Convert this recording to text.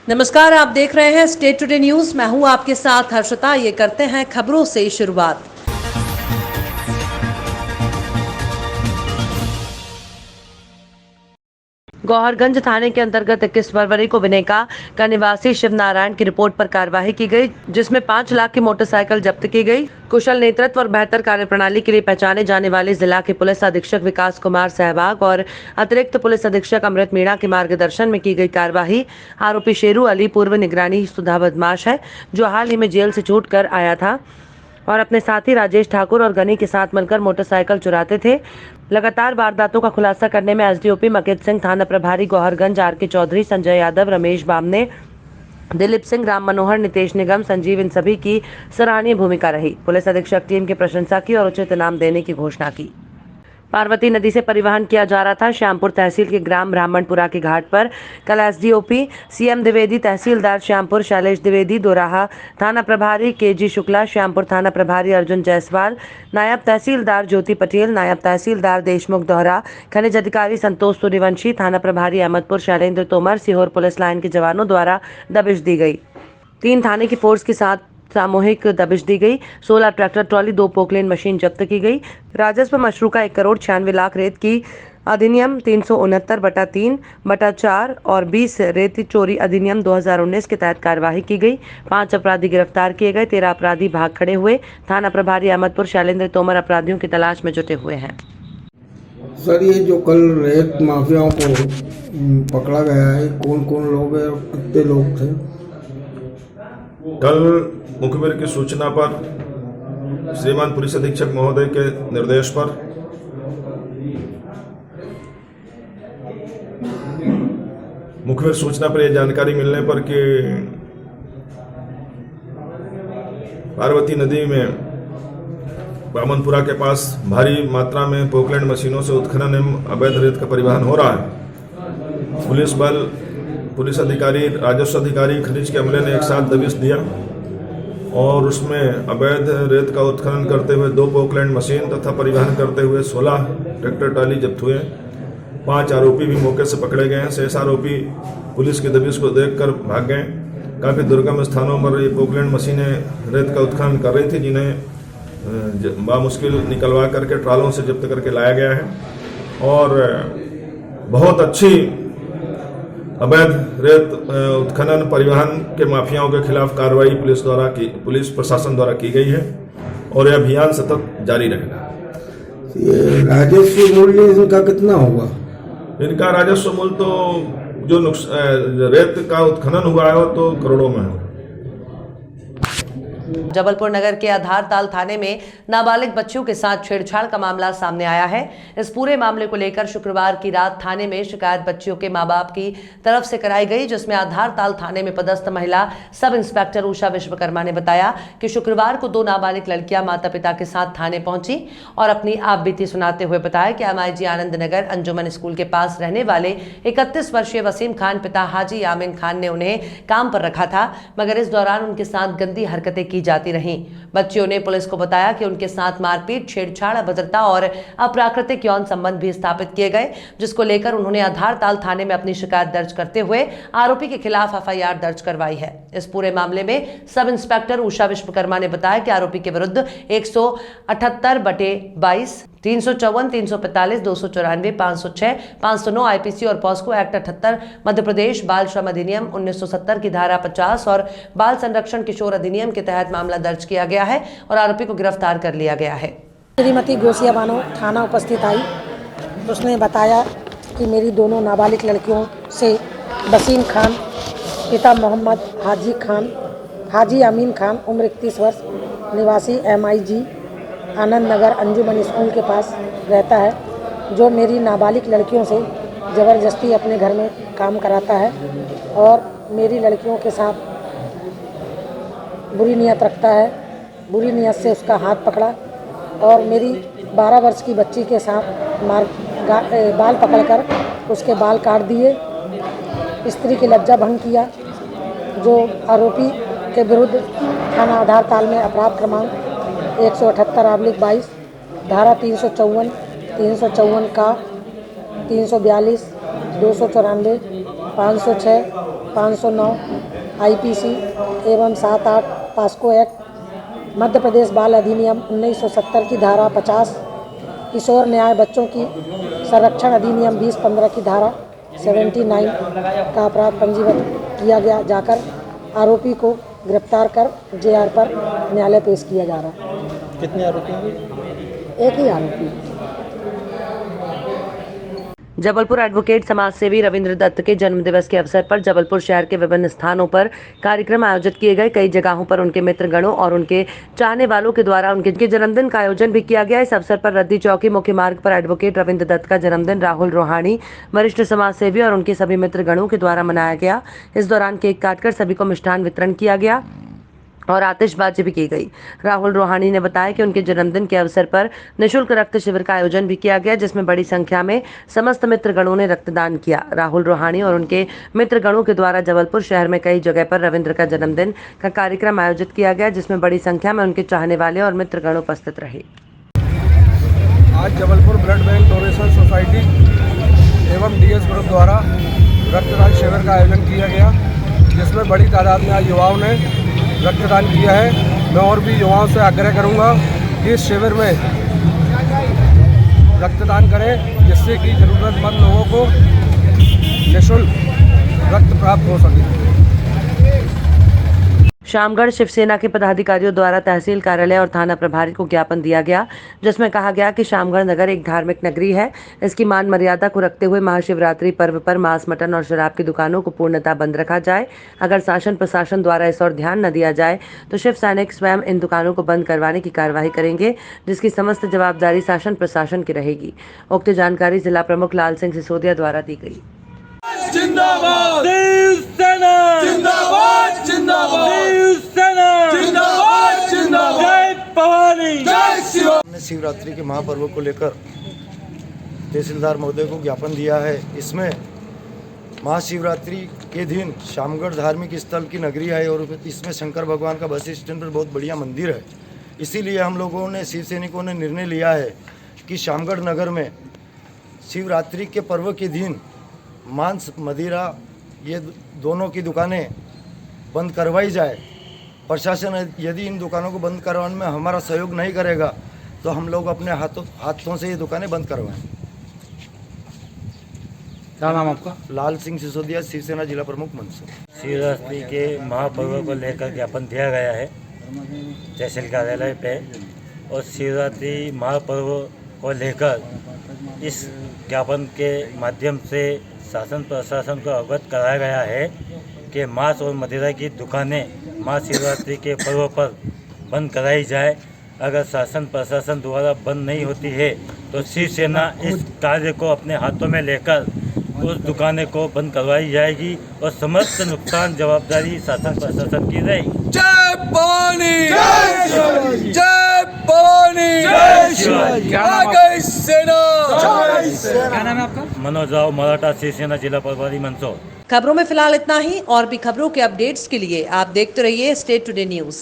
नमस्कार, आप देख रहे हैं स्टेट टुडे न्यूज। मैं हूं आपके साथ हर्षिता। ये करते हैं खबरों से शुरुआत। गौहरगंज थाने के अंतर्गत 21 फरवरी को विनेका का निवासी शिव नारायण की रिपोर्ट पर कार्रवाई की गई, जिसमें 5 लाख की मोटरसाइकिल जब्त की गई। कुशल नेतृत्व और बेहतर कार्यप्रणाली के लिए पहचाने जाने वाले जिला के पुलिस अधीक्षक विकास कुमार सहवाग और अतिरिक्त पुलिस अधीक्षक अमृत मीणा के मार्गदर्शन में की गई कार्यवाही। आरोपी शेरू अली पूर्व निगरानी सुधा बदमाश है, जो हाल ही में जेल से छूट कर आया था और अपने साथी राजेश ठाकुर और गनी के साथ मिलकर मोटरसाइकिल चुराते थे। लगातार वारदातों का खुलासा करने में एसडीओपी मकेत सिंह, थाना प्रभारी गौहरगंज आर.के. चौधरी, संजय यादव, रमेश बामने, दिलीप सिंह, राम मनोहर, नितेश निगम, संजीव, इन सभी की सराहनीय भूमिका रही। पुलिस अधीक्षक टीम की प्रशंसा की और उचित इनाम देने की घोषणा की। पार्वती नदी से परिवहन किया जा रहा था। श्यामपुर तहसील के ग्राम ब्राह्मणपुरा के घाट पर कल एसडीओपी सीएम द्विवेदी, तहसीलदार श्यामपुर शैलेश द्विवेदी, दोराहा थाना प्रभारी केजी शुक्ला, श्यामपुर थाना प्रभारी अर्जुन जायसवाल, नायब तहसीलदार ज्योति पटेल, नायब तहसीलदार देशमुख दोहरा, खनिज अधिकारी संतोष सूर्यवंशी, थाना प्रभारी अहमदपुर शैलेंद्र तोमर, सीहोर पुलिस लाइन के जवानों द्वारा दबिश दी गई। 3 थाने की फोर्स के साथ सामूहिक दबिश दी गई। 16 ट्रैक्टर ट्रॉली, 2 पोकलेन मशीन जब्त की गई। राजस्व मशरूका 1,96,00,000 रेत की अधिनियम 369/3/4 और 20 रेत चोरी अधिनियम 2019 के तहत कार्यवाही की गई। 5 अपराधी गिरफ्तार किए गए। 13 अपराधी भाग खड़े हुए। थाना प्रभारी अहमदपुर शैलेंद्र तोमर अपराधियों की तलाश में जुटे हुए हैं। सर, ये जो कल रेत माफियाओं को पकड़ा गया है, कौन कौन लोग हैं और कितने लोग थे? कल मुखबिर की सूचना पर श्रीमान पुलिस अधीक्षक महोदय के निर्देश पर मुखबिर सूचना पर यह जानकारी मिलने पर कि पार्वती नदी में ब्राह्मणपुरा के पास भारी मात्रा में पोकलैंड मशीनों से उत्खनन एवं अवैध रेत का परिवहन हो रहा है। पुलिस बल, पुलिस अधिकारी, राजस्व अधिकारी, खनिज के अमले ने एक साथ दबिश दिया और उसमें अवैध रेत का उत्खनन करते हुए 2 पोकलैंड मशीन तथा परिवहन करते हुए 16 ट्रैक्टर ट्राली जब्त हुए। 5 आरोपी भी मौके से पकड़े गए हैं। शेष आरोपी पुलिस की दबिश को देखकर भाग गए। काफ़ी दुर्गम स्थानों पर ये पोकलैंड मशीनें रेत का उत्खनन कर रही थी, जिन्हें बामुश्किल निकलवा करके ट्रालों से जब्त करके लाया गया है और बहुत अच्छी अवैध रेत उत्खनन परिवहन के माफियाओं के खिलाफ कार्रवाई पुलिस प्रशासन द्वारा की गई है और यह अभियान सतत जारी रहेगा। ये राजस्व मूल्य इनका कितना होगा? इनका राजस्व मूल्य तो जो रेत का उत्खनन हुआ है वो तो करोड़ों में है। जबलपुर नगर के आधारताल थाने में नाबालिग बच्चियों के साथ छेड़छाड़ का मामला सामने आया है। इस पूरे मामले को लेकर शुक्रवार की रात थाने में शिकायत बच्चियों के मां बाप की तरफ से कराई गई, जिसमें आधारताल थाने में पदस्थ महिला सब इंस्पेक्टर उषा विश्वकर्मा ने बताया कि शुक्रवार को 2 नाबालिग लड़कियां माता पिता के साथ थाने पहुंची और अपनी आपबीती सुनाते हुए बताया कि MIG आनंद नगर अंजुमन स्कूल के पास रहने वाले 31 वर्षीय वसीम खान पिता हाजी यामिन खान ने उन्हें काम पर रखा था, मगर इस दौरान उनके साथ गंदी हरकतें की जाती रहीं। बच्चियों ने पुलिस को बताया कि उनके साथ मारपीट, छेड़छाड़, अभद्रता और अप्राकृतिक यौन संबंध भी स्थापित किए गए, जिसको लेकर उन्होंने आधारताल थाने में अपनी शिकायत दर्ज करते हुए आरोपी के खिलाफ FIR दर्ज करवाई है। इस पूरे मामले में सब इंस्पेक्टर उषा विश्वकर्मा ने बताया कि आरोपी के विरुद्ध 178/22, 354, 345, 294, 506, 509 IPC और पॉस्को एक्ट 78, मध्य प्रदेश बाल श्रम अधिनियम 1970 की धारा 50 और बाल संरक्षण किशोर अधिनियम के तहत मामला दर्ज किया गया है और आरोपी को गिरफ्तार कर लिया गया है। श्रीमती गोसिया बानो थाना उपस्थित आई। उसने बताया कि मेरी दोनों नाबालिग लड़कियों से वसीम खान पिता मोहम्मद हाजी अमीन खान, उम्र 31 वर्ष, निवासी MIG आनंद नगर अंजुमन स्कूल के पास रहता है, जो मेरी नाबालिग लड़कियों से ज़बरदस्ती अपने घर में काम कराता है और मेरी लड़कियों के साथ बुरी नीयत रखता है। बुरी नीयत से उसका हाथ पकड़ा और मेरी 12 वर्ष की बच्ची के साथ बाल पकड़कर उसके बाल काट दिए, स्त्री की लज्जा भंग किया। जो आरोपी के विरुद्ध थाना आधारताल में अपराध क्रमांक 178/22, धारा 354, 354 का, 342, 294, 506 509 IPC एवं 7-8 पास्को एक्ट, मध्य प्रदेश बाल अधिनियम 1970 की धारा 50, किशोर न्याय बच्चों की संरक्षण अधिनियम 2015 की धारा 79 का अपराध पंजीबद्ध किया गया जाकर आरोपी को गिरफ्तार कर JR पर न्यायालय पेश किया जा रहा है। कितने आरोपी हैं? एक ही आरोपी। जबलपुर एडवोकेट समाज सेवी रविंद्र दत्त के जन्मदिवस के अवसर पर जबलपुर शहर के विभिन्न स्थानों पर कार्यक्रम आयोजित किए गए। कई जगहों पर उनके मित्रगणों और उनके चाहने वालों के द्वारा उनके जन्मदिन का आयोजन भी किया गया। इस अवसर पर रद्दी चौकी मुख्य मार्ग पर एडवोकेट रविंद्र दत्त का जन्मदिन राहुल रोहाणी, वरिष्ठ समाज सेवी और उनके सभी मित्रगणों के द्वारा मनाया गया। इस दौरान केक काटकर सभी को मिष्ठान वितरण किया गया और आतिशबाजी भी की गई। राहुल रोहाणी ने बताया कि उनके जन्मदिन के अवसर पर निःशुल्क रक्त शिविर का आयोजन भी किया गया, जिसमें बड़ी संख्या में समस्त मित्रगणों ने रक्तदान किया। राहुल रोहाणी और उनके मित्रगणों के द्वारा जबलपुर शहर में कई जगह पर रविंद्र का जन्मदिन का कार्यक्रम आयोजित किया गया, जिसमें बड़ी संख्या में उनके चाहने वाले और मित्रगण उपस्थित रहे। आज Jabalpur blood bank donation society एवं DS ग्रुप द्वारा रक्तदान शिविर का आयोजन किया गया, जिसमें बड़ी तादाद में आज युवाओं ने रक्तदान किया है। मैं और भी युवाओं से आग्रह करूंगा कि इस शिविर में रक्तदान करें, जिससे कि ज़रूरतमंद लोगों को निःशुल्क रक्त प्राप्त हो सके। शामगढ़ शिवसेना के पदाधिकारियों द्वारा तहसील कार्यालय और थाना प्रभारी को ज्ञापन दिया गया, जिसमें कहा गया कि शामगढ़ नगर एक धार्मिक नगरी है। इसकी मान मर्यादा को रखते हुए महाशिवरात्रि पर्व पर मांस, मटन और शराब की दुकानों को पूर्णतः बंद रखा जाए। अगर शासन प्रशासन द्वारा इस ओर ध्यान न दिया जाए तो शिव सैनिक स्वयं इन दुकानों को बंद करवाने की कार्यवाही करेंगे, जिसकी समस्त जवाबदारी शासन प्रशासन की रहेगी। उक्त जानकारी जिला प्रमुख लाल सिंह सिसोदिया द्वारा दी गई। जिंदाबाद शिवसेना, जिंदाबाद जिंदाबाद शिवसेना, जिंदाबाद जिंदाबाद, जय भवानी, जय शिव। हमने शिवरात्रि के महापर्व को लेकर तहसीलदार महोदय को ज्ञापन दिया है। इसमें महाशिवरात्रि के दिन शामगढ़ धार्मिक स्थल की नगरी है और इसमें शंकर भगवान का बस स्टैंड पर बहुत बढ़िया मंदिर है। इसीलिए हम लोगों ने, शिव सैनिकों ने निर्णय लिया है कि शामगढ़ नगर में शिवरात्रि के पर्व के दिन मांस, मदिरा ये दोनों की दुकानें बंद करवाई जाए। प्रशासन यदि इन दुकानों को बंद करवाने में हमारा सहयोग नहीं करेगा तो हम लोग अपने हाथों से ये दुकानें बंद करवाएं। क्या नाम आपका? लाल सिंह सिसोदिया, शिवसेना जिला प्रमुख मंदसौर। शिवरात्रि के महापर्व को लेकर ज्ञापन दिया गया है तहसील कार्यालय पे, और शिवरात्रि महापर्व को लेकर इस ज्ञापन के माध्यम से शासन प्रशासन को अवगत कराया गया है कि मांस और मदिरा की दुकानें महाशिवरात्रि के पर्व पर बंद कराई जाए। अगर शासन प्रशासन द्वारा बंद नहीं होती है तो शिवसेना इस कार्य को अपने हाथों में लेकर उस दुकानें को बंद करवाई जाएगी और समस्त नुकसान जवाबदारी शासन प्रशासन की रहेगी। जय भवानी, जय शिवाजी, जय भवानी, जय शिवाजी, जय सेना, जय सेना। क्या नाम है आपका? मनोज राव मराठा, शिवसेना जिला प्रभारी मंदसौर। खबरों में फिलहाल इतना ही। और भी खबरों के अपडेट्स के लिए आप देखते रहिए स्टेट टुडे न्यूज।